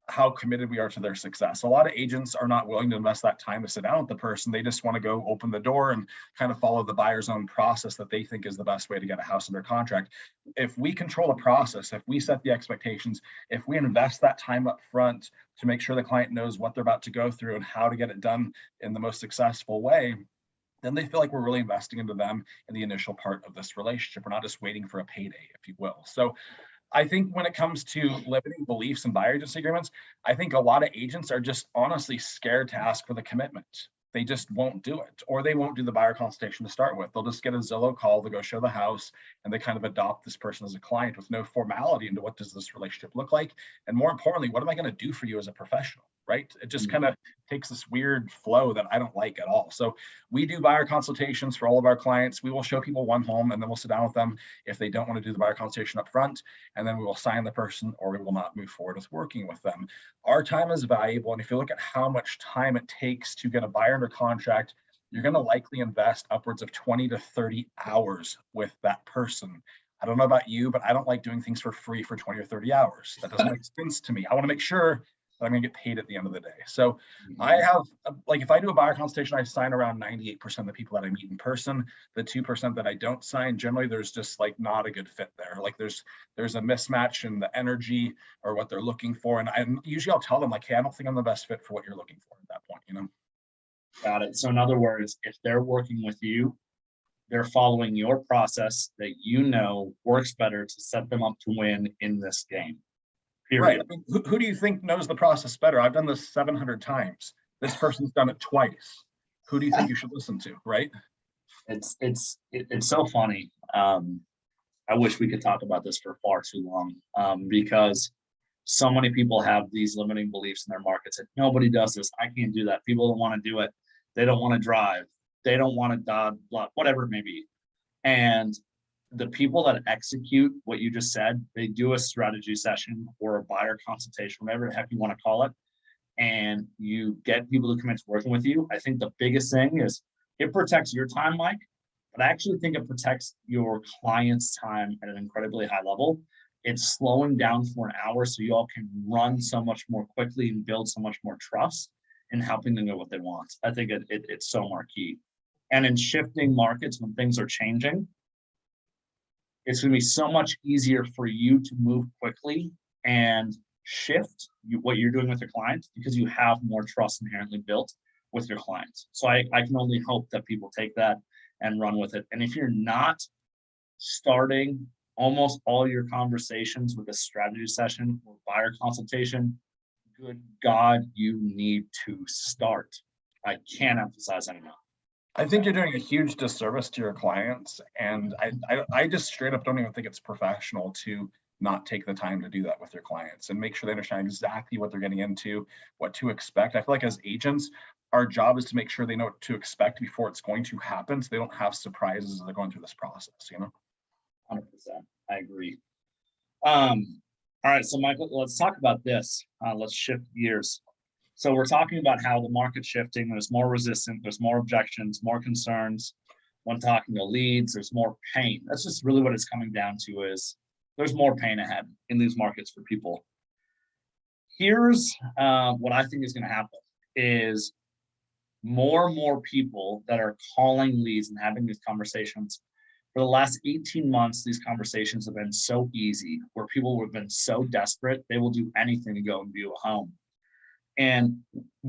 how committed we are to their success. A lot of agents are not willing to invest that time to sit down with the person. They just want to go open the door and kind of follow the buyer's own process that they think is the best way to get a house under contract. If we control the process, if we set the expectations, if we invest that time up front to make sure the client knows what they're about to go through and how to get it done in the most successful way, then they feel like we're really investing into them in the initial part of this relationship. We're not just waiting for a payday, if you will. So I think when it comes to limiting beliefs and buyer agency agreements, I think a lot of agents are just honestly scared to ask for the commitment. they just won't do it, or they won't do the buyer consultation to start with. They'll just get a Zillow call to go show the house, and they kind of adopt this person as a client with no formality into what does this relationship look like, and more importantly, what am I going to do for you as a professional, right? It just kind of takes this weird flow that I don't like at all. So we do buyer consultations for all of our clients. We will show people one home, and then we'll sit down with them if they don't want to do the buyer consultation up front, and then we will sign the person, or we will not move forward with working with them. Our time is valuable, and if you look at how much time it takes to get a buyer under contract, you're going to likely invest upwards of 20 to 30 hours with that person. I don't know about you, but I don't like doing things for free for 20 or 30 hours. That doesn't make sense to me. I want to make sure that I'm going to get paid at the end of the day. So I have, like, if I do a buyer consultation, I sign around 98% of the people that I meet in person. The 2% that I don't sign, generally there's just like not a good fit there. Like there's a mismatch in the energy or what they're looking for. And I'll tell them like, hey, I don't think I'm the best fit for what you're looking for at that point, you know? Got it. So in other words, if they're working with you, they're following your process that you know works better to set them up to win in this game. Period. Right. I mean, who do you think knows the process better? I've done this 700 times. This person's done it twice. Who do you think you should listen to, right? It's so funny. I wish we could talk about this for far too long, because so many people have these limiting beliefs in their markets that nobody does this. I can't do that. People don't want to do it. They don't want to drive. They don't want to blah, whatever it may be. And the people that execute what you just said, they do a strategy session or a buyer consultation, whatever the heck you want to call it, and you get people to commit to working with you. I think the biggest thing is it protects your time, Mike, but I actually think it protects your client's time at an incredibly high level. It's slowing down for an hour so you all can run so much more quickly and build so much more trust in helping them know what they want. I think it's so marquee. And in shifting markets when things are changing, it's going to be so much easier for you to move quickly and shift what you're doing with your clients because you have more trust inherently built with your clients. So I can only hope that people take that and run with it. And if you're not starting almost all your conversations with a strategy session or buyer consultation, good God, you need to start. I can't emphasize that enough. I think you're doing a huge disservice to your clients, and I just straight up don't even think it's professional to not take the time to do that with your clients and make sure they understand exactly what they're getting into, what to expect. I feel like as agents, our job is to make sure they know what to expect before it's going to happen, so they don't have surprises as they're going through this process, you know? 100%. I agree. All right, so Michael, let's talk about this. Let's shift gears. So we're talking about how the market's shifting. There's more resistance, there's more objections, more concerns. When talking to leads, there's more pain. That's just really what it's coming down to is there's more pain ahead in these markets for people. Here's what I think is going to happen is more and more people that are calling leads and having these conversations. For the last 18 months, these conversations have been so easy where people have been so desperate, they will do anything to go and view a home. And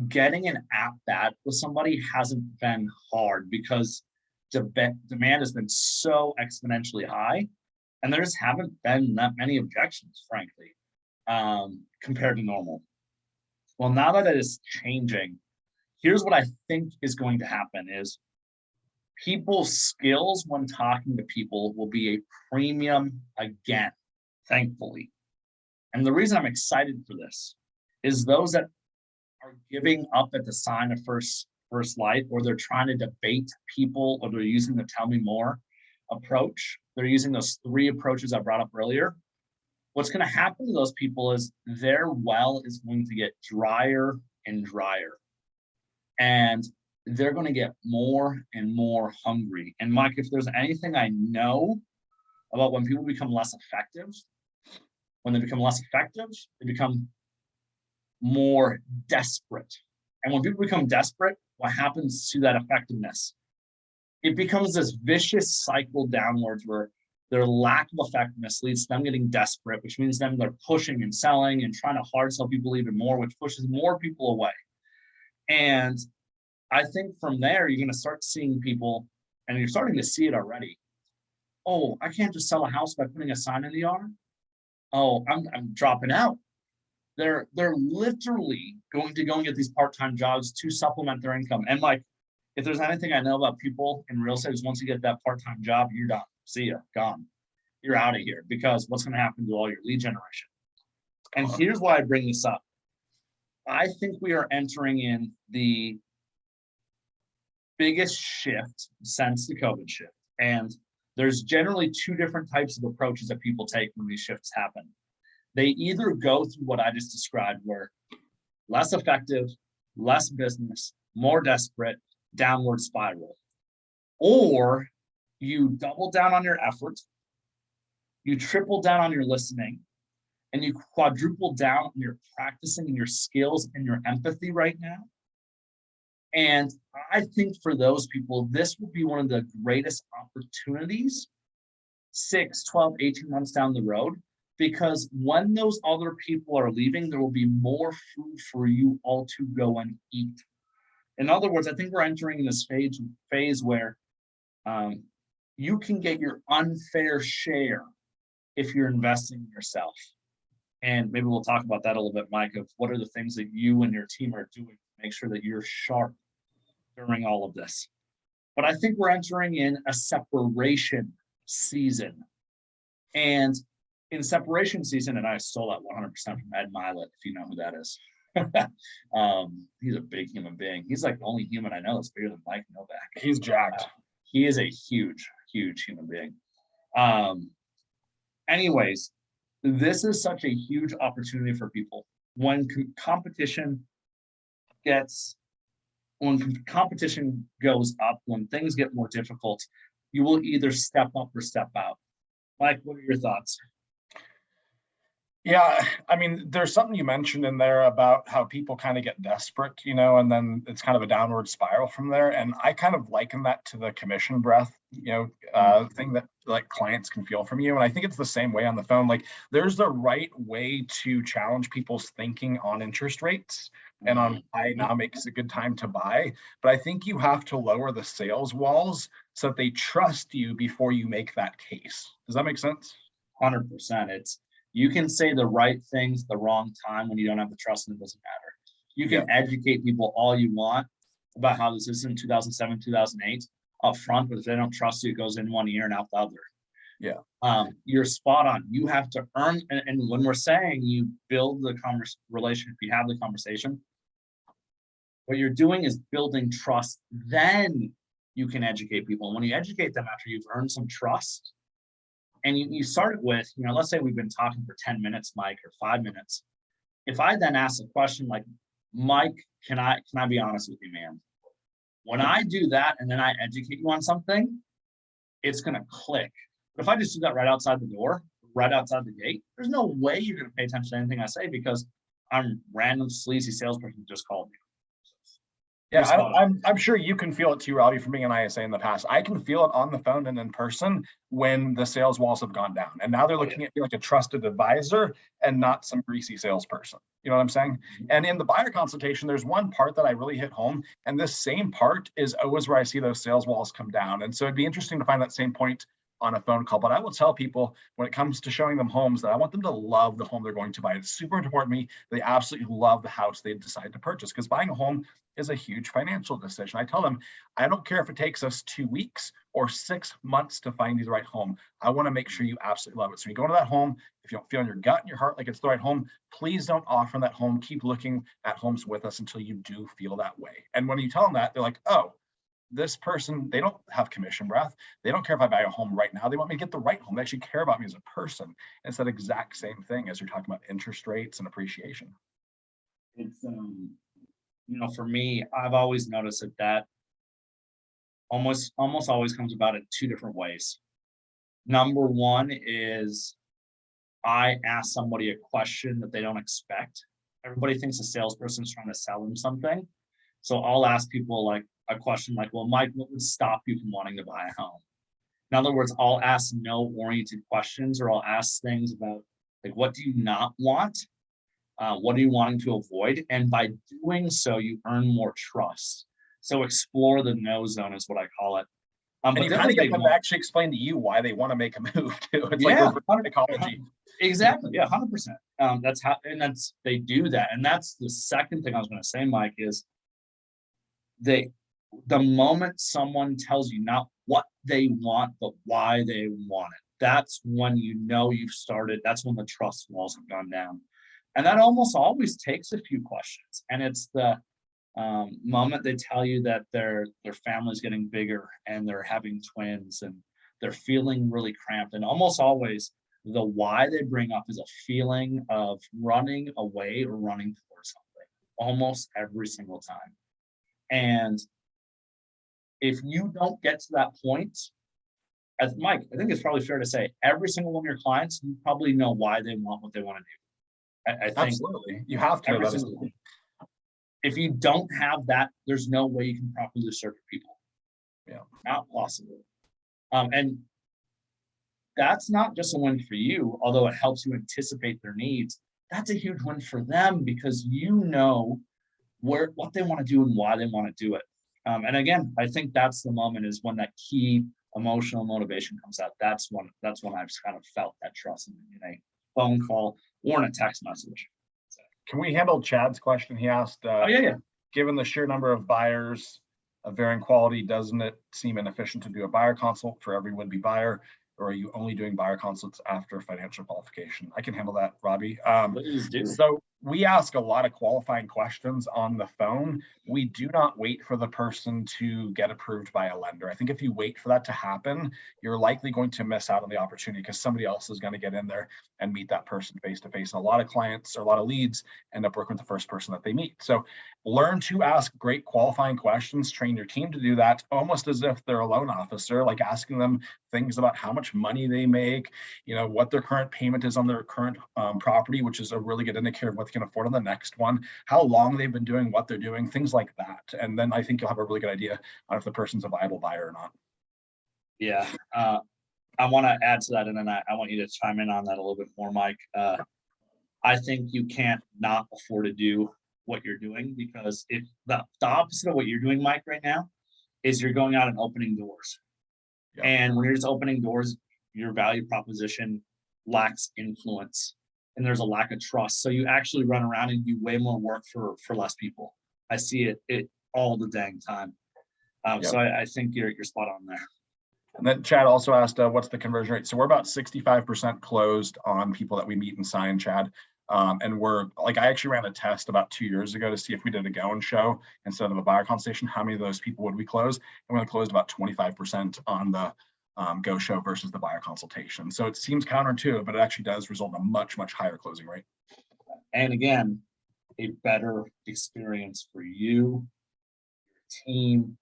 getting an app that with somebody hasn't been hard because demand has been so exponentially high, and there just haven't been that many objections, frankly, compared to normal. Well, now that it is changing, here's what I think is going to happen is people's skills when talking to people will be a premium again, thankfully. And the reason I'm excited for this is those that are giving up at the sign of first light, or they're trying to debate people, or they're using the tell me more approach. They're using those 3 approaches I brought up earlier. What's going to happen to those people is their well is going to get drier and drier. And they're going to get more and more hungry. And Mike, if there's anything I know about when people become less effective, they become more desperate. And when people become desperate, what happens to that effectiveness? It becomes this vicious cycle downwards where their lack of effectiveness leads to them getting desperate, which means then they're pushing and selling and trying to hard sell people even more, which pushes more people away. And I think from there, you're going to start seeing people, and you're starting to see it already. Oh, I can't just sell a house by putting a sign in the yard. Oh, I'm dropping out. They're literally going to go and get these part-time jobs to supplement their income. And like, if there's anything I know about people in real estate is once you get that part-time job, you're done. See ya, gone. You're out of here because what's going to happen to all your lead generation? And here's why I bring this up. I think we are entering in the biggest shift since the COVID shift. And there's generally two different types of approaches that people take when these shifts happen. They either go through what I just described, where less effective, less business, more desperate, downward spiral. Or you double down on your effort, you triple down on your listening, and you quadruple down on your practicing and your skills and your empathy right now. And I think for those people, this will be one of the greatest opportunities 6, 12, 18 months down the road, because when those other people are leaving, there will be more food for you all to go and eat. In other words, I think we're entering this phase where you can get your unfair share if you're investing in yourself. And maybe we'll talk about that a little bit, Mike, of what are the things that you and your team are doing to make sure that you're sharp during all of this. But I think we're entering in a separation season. And in separation season, and I stole that 100% from Ed Milet, if you know who that is. He's a big human being. He's like the only human I know that's bigger than Mike Novak. He's jacked. He is a huge, huge human being. Anyways, this is such a huge opportunity for people. When competition goes up, when things get more difficult, you will either step up or step out. Mike, what are your thoughts? Yeah, I mean, there's something you mentioned in there about how people kind of get desperate, and then it's kind of a downward spiral from there. And I kind of liken that to the commission breath, thing that like clients can feel from you. And I think it's the same way on the phone. Like there's the right way to challenge people's thinking on interest rates and on why now makes a good time to buy. But I think you have to lower the sales walls so that they trust you before you make that case. Does that make sense? 100%. You can say the right things at the wrong time when you don't have the trust, and it doesn't matter. You can educate people all you want about how this is in 2007, 2008 up front, but if they don't trust you, it goes in one ear and out the other. Yeah. You're spot on. You have to earn, and when we're saying you build the relationship, you have the conversation, what you're doing is building trust. Then you can educate people. And when you educate them after you've earned some trust, and you start it with, let's say we've been talking for 10 minutes, Mike, or 5 minutes. If I then ask a question like, Mike, can I be honest with you, man? When I do that and then I educate you on something, it's going to click. But if I just do that right outside the door, right outside the gate, there's no way you're going to pay attention to anything I say because I'm random sleazy salesperson who just called you. Yeah, I'm sure you can feel it too, Robbie, from being an ISA in the past. I can feel it on the phone and in person when the sales walls have gone down. And now they're looking at you like a trusted advisor and not some greasy salesperson. You know what I'm saying? And in the buyer consultation, there's one part that I really hit home. And this same part is always where I see those sales walls come down. And so it'd be interesting to find that same point on a phone call. But I will tell people when it comes to showing them homes that I want them to love the home they're going to buy. It's super important to me. They absolutely love the house they decide to purchase because buying a home is a huge financial decision. I tell them, I don't care if it takes us 2 weeks or 6 months to find you the right home. I want to make sure you absolutely love it. So when you go into that home, if you don't feel in your gut and your heart like it's the right home, please don't offer that home. Keep looking at homes with us until you do feel that way. And when you tell them that, they're like, oh, this person, they don't have commission breath. They don't care if I buy a home right now. They want me to get the right home. They actually care about me as a person. And it's that exact same thing as you're talking about interest rates and appreciation. It's, for me, I've always noticed that almost always comes about in 2 different ways. Number one is I ask somebody a question that they don't expect. Everybody thinks a salesperson's trying to sell them something. So I'll ask people like a question like, well, Mike, what would stop you from wanting to buy a home? In other words, I'll ask no-oriented questions, or I'll ask things about like, what do you not want? What are you wanting to avoid? And by doing so, you earn more trust. So explore the no zone is what I call it. And you kind of get them to actually explain to you why they want to make a move too. It's like psychology. Exactly. Yeah, 100%. That's how, and they do that. And that's the second thing I was going to say, Mike, is the moment someone tells you not what they want, but why they want it, that's when you know you've started, that's when the trust walls have gone down. And that almost always takes a few questions. And it's the moment they tell you that their family's getting bigger and they're having twins and they're feeling really cramped. And almost always the why they bring up is a feeling of running away or running towards something, almost every single time. And if you don't get to that point, as Mike, I think it's probably fair to say every single one of your clients, you probably know why they want what they want to do. I think Absolutely. You have to know every that. single, if you don't have that, there's no way you can properly serve people. Yeah. Not possible. And that's not just a win for you, although it helps you anticipate their needs. That's a huge win for them because you know what they want to do and why they want to do it. And again, I think that's the moment is when that key emotional motivation comes out. That's when I've kind of felt that trust in a phone call or in a text message. So, Can we handle Chad's question? He asked, yeah. given the sheer number of buyers of varying quality, doesn't it seem inefficient to do a buyer consult for every would-be buyer? Or are you only doing buyer consults after financial qualification? I can handle that, Robbie. Please do. So we ask a lot of qualifying questions on the phone. We do not wait for the person to get approved by a lender. I think if you wait for that to happen, you're likely going to miss out on the opportunity because somebody else is going to get in there and meet that person face to face. And a lot of clients or a lot of leads end up working with the first person that they meet. So learn to ask great qualifying questions, train your team to do that almost as if they're a loan officer, like asking them things about how much money they make, what their current payment is on their current property, which is a really good indicator of what they can afford on the next one, how long they've been doing what they're doing, things like that. And then I think you'll have a really good idea on if the person's a viable buyer or not. Yeah. I want to add to that, and then I want you to chime in on that a little bit more, Mike. I think you can't not afford to do what you're doing because if the opposite of what you're doing, Mike, right now, is you're going out and opening doors. Yeah. And when you're just opening doors, your value proposition lacks influence and there's a lack of trust. So you actually run around and do way more work for less people. I see it all the dang time. So I think you're spot on there. And then Chad also asked, what's the conversion rate? So we're about 65% closed on people that we meet and sign, Chad. And we're like, I actually ran a test about 2 years ago to see if we did a go and show instead of a buyer consultation, how many of those people would we close? And we only closed about 25% on the go show versus the buyer consultation. So it seems counterintuitive, but it actually does result in a much, much higher closing rate. And again, a better experience for you, your team,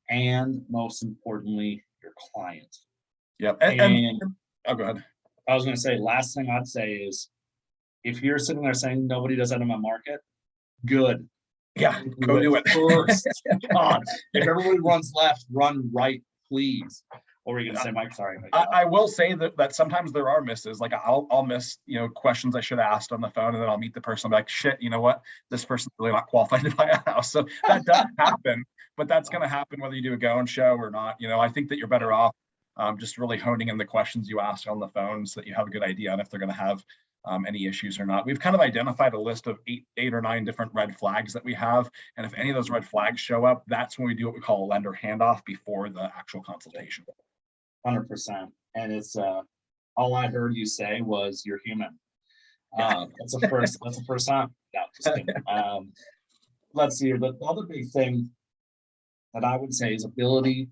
and most importantly, your client. Yeah. And oh, go ahead. I was going to say, last thing I'd say is, if you're sitting there saying nobody does that in my market, good. Yeah, go do it first. God, if everybody runs left, run right, please. What were you gonna say, Mike? Sorry. I will say that sometimes there are misses. Like I'll miss, questions I should have asked on the phone, and then I'll meet the person. I'm like, shit, you know what? This person's really not qualified to buy a house. So that does happen, but that's going to happen whether you do a go and show or not. I think that you're better off just really honing in the questions you ask on the phone so that you have a good idea on if they're going to have any issues or not. We've kind of identified a list of eight or nine different red flags that we have. And if any of those red flags show up, that's when we do what we call a lender handoff before the actual consultation. 100%. And it's all I heard you say was you're human. That's the first time. No, just kidding. Let's see. The other big thing that I would say is ability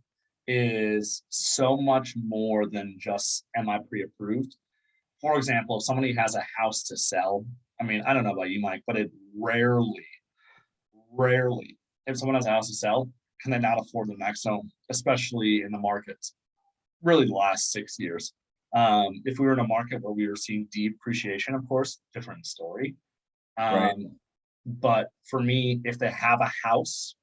is so much more than just am I pre-approved. For example, if somebody has a house to sell, I mean, I don't know about you, Mike, but it rarely, if someone has a house to sell, can they not afford the next home, especially in the markets, really the last 6 years. If we were in a market where we were seeing depreciation, of course, different story. Right. But for me, if they have a house,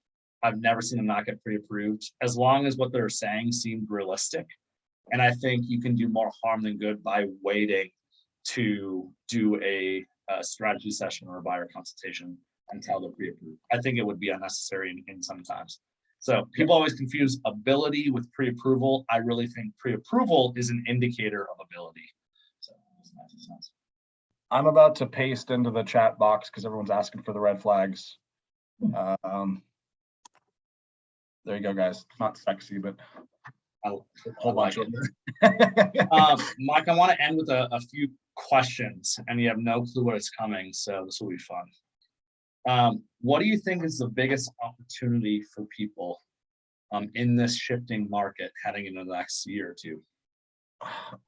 I've never seen them not get pre-approved, as long as what they're saying seemed realistic. And I think you can do more harm than good by waiting to do a strategy session or a buyer consultation until they're pre-approved. I think it would be unnecessary in some times. So people always confuse ability with pre-approval. I really think pre-approval is an indicator of ability. So that makes sense. I'm about to paste into the chat box because everyone's asking for the red flags. There you go, guys. Not sexy, but I, a I whole like bunch it. of Mike, I want to end with a few questions, and you have no clue what is coming, so this will be fun. What do you think is the biggest opportunity for people in this shifting market heading into the next year or two?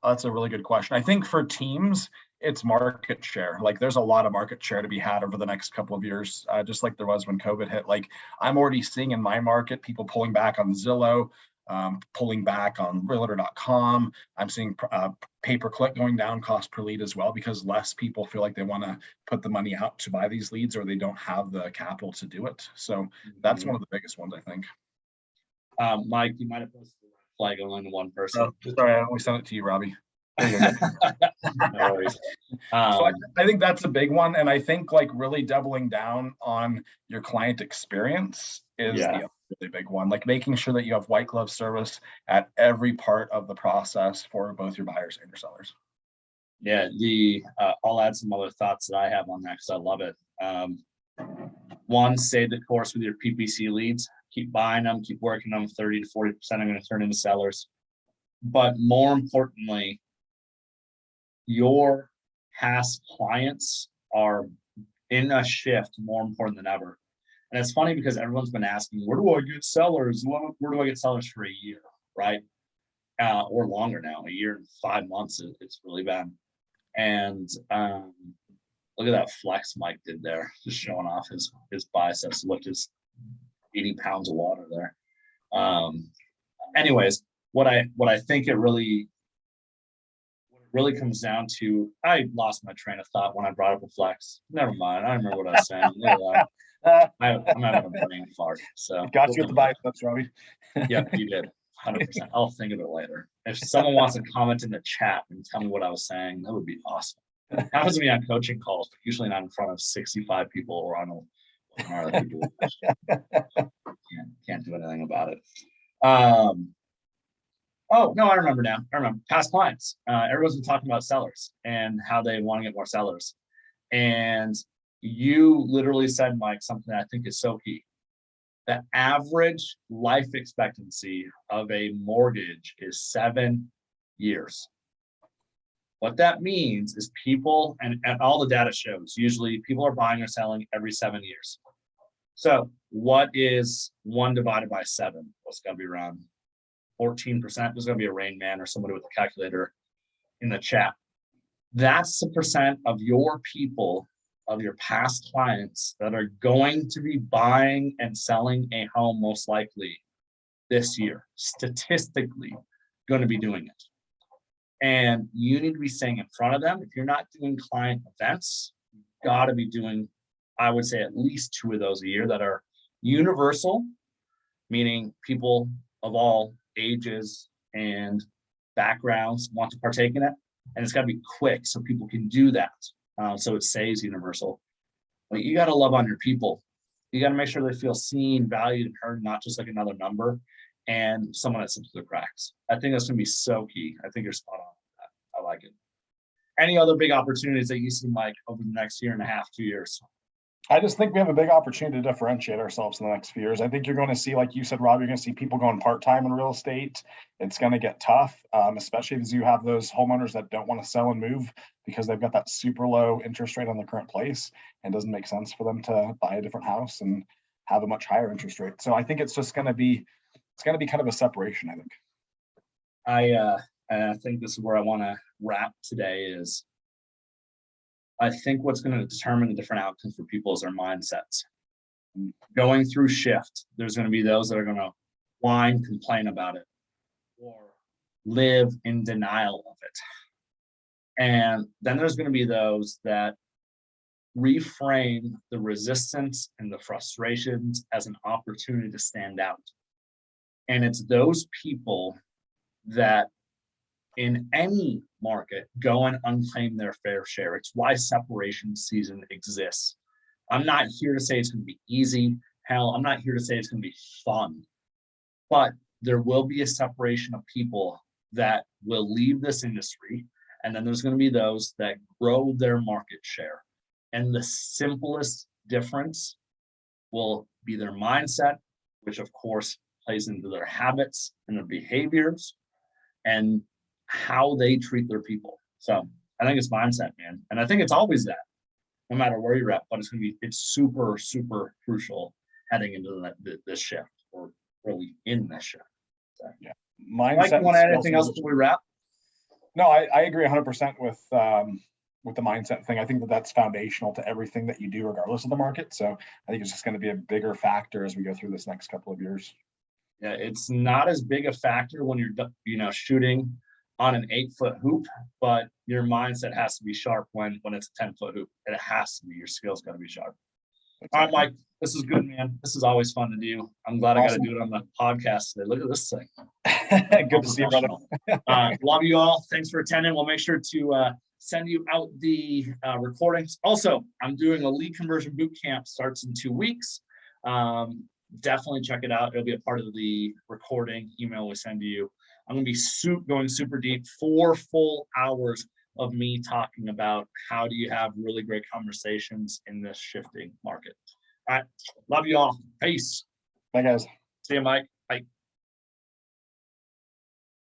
That's a really good question. I think for teams, it's market share. Like there's a lot of market share to be had over the next couple of years, just like there was when COVID hit. Like I'm already seeing in my market, people pulling back on Zillow, pulling back on realtor.com. I'm seeing pay-per-click going down, cost per lead as well, because less people feel like they want to put the money out to buy these leads, or they don't have the capital to do it. So that's one of the biggest ones, I think. Mike, you might have posted the red flag only to one person. Oh, sorry, I only sent it to you, Robbie. There you go. No worries. So I think that's a big one. And I think like really doubling down on your client experience is the really big one. Like making sure that you have white glove service at every part of the process for both your buyers and your sellers. Yeah, I'll add some other thoughts that I have on that because I love it. One, stay the course with your PPC leads. Keep buying them, keep working them. 30 to 40% are going to turn into sellers. But more importantly, your past clients are in a shift more important than ever. And it's funny because everyone's been asking, where do I get sellers? Where do I get sellers for a year, right? Or longer now, a year and 5 months, it's really bad. And look at that flex Mike did there, just showing off his biceps. Look, just 80 pounds of water there. Anyways, what I think it really comes down to, I lost my train of thought when I brought up a flex. Never mind. I remember what I was saying. I'm having a brain fart. So got you with the biceps, Robbie. Yep, you did. 100%. I'll think of it later. If someone wants to comment in the chat and tell me what I was saying, that would be awesome. It happens to me on coaching calls, but usually not in front of 65 people or on a webinar that people can't do anything about it. Oh, no, I remember now. I remember past clients. Everyone's been talking about sellers and how they want to get more sellers. And you literally said, Mike, something that I think is so key. The average life expectancy of a mortgage is 7 years. What that means is people, and all the data shows, usually people are buying or selling every 7 years. So what is 1 divided by 7? What's going to be around 14%? There's going to be a Rain Man or somebody with a calculator in the chat. That's the percent of your people, of your past clients that are going to be buying and selling a home most likely this year, statistically going to be doing it. And you need to be staying in front of them. If you're not doing client events, you've got to be doing, I would say, at least 2 of those a year that are universal, meaning people of all ages and backgrounds want to partake in it. And it's got to be quick so people can do that. So it stays universal. But you got to love on your people. You got to make sure they feel seen, valued, and heard, not just like another number and someone that slips through the cracks. I think that's going to be so key. I think you're spot on with that. I like it. Any other big opportunities that you see, Mike, over the next year and a half, 2 years? I just think we have a big opportunity to differentiate ourselves in the next few years. I think you're going to see, like you said, Rob, you're going to see people going part-time in real estate. It's going to get tough, especially as you have those homeowners that don't want to sell and move because they've got that super low interest rate on their current place, and it doesn't make sense for them to buy a different house and have a much higher interest rate. So I think it's just going to be, kind of a separation, I think. I think this is where I want to wrap today is, I think what's going to determine the different outcomes for people is their mindsets. Going through shift, there's going to be those that are going to whine, complain about it, or live in denial of it. And then there's going to be those that reframe the resistance and the frustrations as an opportunity to stand out. And it's those people that in any market go and unclaim their fair share. It's why separation season exists. I'm not here to say it's going to be easy. Hell, I'm not here to say it's going to be fun. But there will be a separation of people that will leave this industry. And then there's going to be those that grow their market share. And the simplest difference will be their mindset, which of course plays into their habits and their behaviors and how they treat their people. So I think it's mindset, man. And I think it's always that, no matter where you're at, but it's super, super crucial heading into this shift, or really in this shift. So, yeah. Mike, you want to add anything else before we wrap? No, I agree 100% with the mindset thing. I think that's foundational to everything that you do, regardless of the market. So I think it's just going to be a bigger factor as we go through this next couple of years. Yeah, it's not as big a factor when you're, shooting on an 8-foot hoop, but your mindset has to be sharp when it's a 10-foot hoop. It has to be. Your skills got to be sharp. All right, Mike, this is good, man. This is always fun to do. I'm glad I got to do it on the podcast today. Look at this thing. Good to see you, brother. Love you all. Thanks for attending. We'll make sure to send you out the recordings. Also, I'm doing a lead conversion boot camp, starts in 2 weeks. Definitely check it out. It'll be a part of the recording email we send to you. I'm going to be going super deep, 4 full hours of me talking about how do you have really great conversations in this shifting market. All right. Love you all. Peace. Bye, guys. See you, Mike.